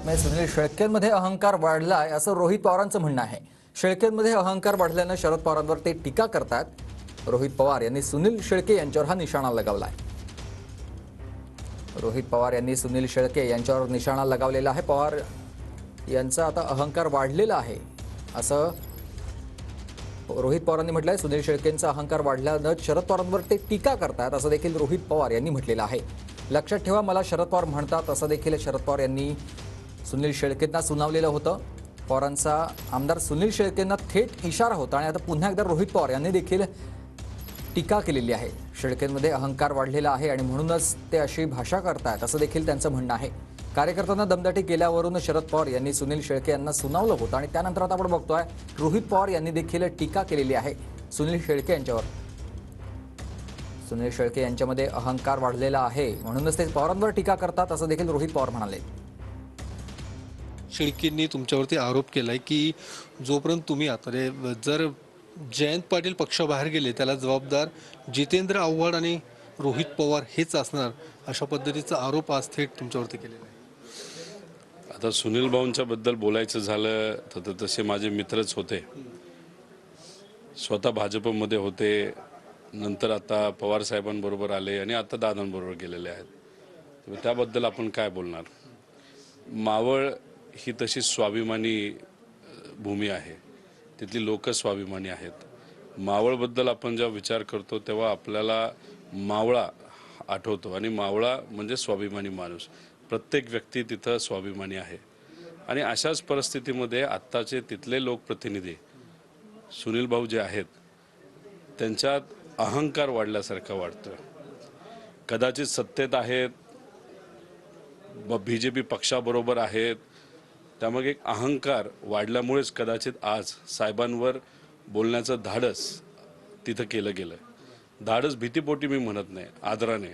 सुनील शेळकेंमध्ये अहंकार वाढलाय असं रोहित पवारांचं म्हणणं आहे। शेळकेंमध्ये अहंकार वाढल्यानं शरद पवारांवर ते टीका करतात। रोहित पवार यांनी सुनील शेळके यांच्यावर हा निशाणा लगावलाय। रोहित पवार यांनी सुनील शेळके यांच्यावर निशाणा लगावलेला आहे। पवार यांचा आता अहंकार वाढलेला आहे असं रोहित पवारांनी म्हटलंय। सुनील शेळकेंचा अहंकार वाढल्यानं शरद पवारांवर ते टीका करतात असं देखील रोहित पवार यांनी म्हटलेलं आहे। लक्षात ठेवा, मला शरद पवार म्हणतात असं देखील शरद पवार यांनी सुनील शेळकेंना सुनावलेलं होतं। पवारांचा आमदार सुनील शेळकेंना थेट इशारा होता आणि आता पुन्हा एकदा रोहित पवार यांनी देखील टीका केलेली आहे। शेळकेंमध्ये अहंकार वाढलेला आहे आणि म्हणूनच ते अशी भाषा करतात असं देखील त्यांचं म्हणणं आहे। कार्यकर्त्यांना दमदाटी केल्यावरून शरद पवार यांनी सुनील शेळके यांना सुनावलं होतं आणि त्यानंतर आता आपण बघतोय रोहित पवार यांनी देखील टीका केलेली आहे सुनील शेळके यांच्यावर। सुनील शेळके यांच्यामध्ये अहंकार वाढलेला आहे म्हणूनच ते पवारांवर टीका करतात असं देखील रोहित पवार म्हणाले। शेळकेंनी तुमच्यावरती आरोप केलाय की जोपर्यंत तुम्ही आता जर जयंत पाटील पक्षाबाहेर गेले त्याला जबाबदार जितेंद्र आव्हाड आणि रोहित पवार हेच असणार, अशा पद्धतीचा आरोप आज थेट तुमच्यावरती केलेला आहे। आता सुनील भाऊंच्या बद्दल बोलायचं झालं तर तसे माझे मित्रच होते, स्वतः भाजपमध्ये होते, नंतर आता पवार साहेबांबरोबर आले आणि आता दादांबरोबर गेलेले आहेत। त्याबद्दल आपण काय बोलणार। मावळ ही तशी स्वाभिमानी भूमी आहे, तिथली लोक स्वाभिमानी आहेत। मावळबद्दल आपण जेव्हा विचार करतो तेव्हा आपल्याला मावळा आठवतो आणि मावळा म्हणजे स्वाभिमानी माणूस। प्रत्येक व्यक्ती तिथं स्वाभिमानी आहे आणि अशाच परिस्थितीमध्ये आत्ताचे तिथले लोकप्रतिनिधी सुनील भाऊ जे आहेत त्यांच्यात अहंकार वाढल्यासारखं वाटतं। कदाचित सत्तेत आहेत, BJP पक्षाबरोबर आहेत, त्यामुळे एक अहंकार वाढल्यामुळेच कदाचित आज साहेबांवर बोलण्याचं धाडस तिथं केलं गेलं। धाडस भीतीपोटी मी म्हणत नाही, आदराने।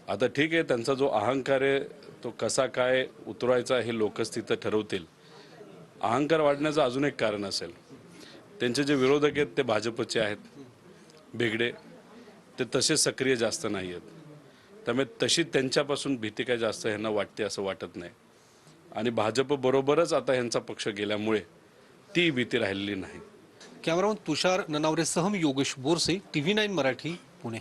आता ठीक आहे, त्यांचा जो अहंकार आहे तो कसा काय उतरवायचा हे लोकच तिथं ठरवतील। अहंकार वाढण्याचं अजून एक कारण असेल, त्यांचे जे विरोधक आहेत ते भाजपचे आहेत, बेगडे, ते तसे सक्रिय जास्त नाही आहेत, त्यामुळे तशी त्यांच्यापासून भीती काय जास्त ह्यांना वाटते असं वाटत नाही आणि भाजप बरोबरच आता ह्यांचा पक्ष गेल्यामुळे ती भीती राहिलेली नाही। कॅमेरामन तुषार ननावरेसह मी योगेश बोरसे, TV9 मराठी, पुणे।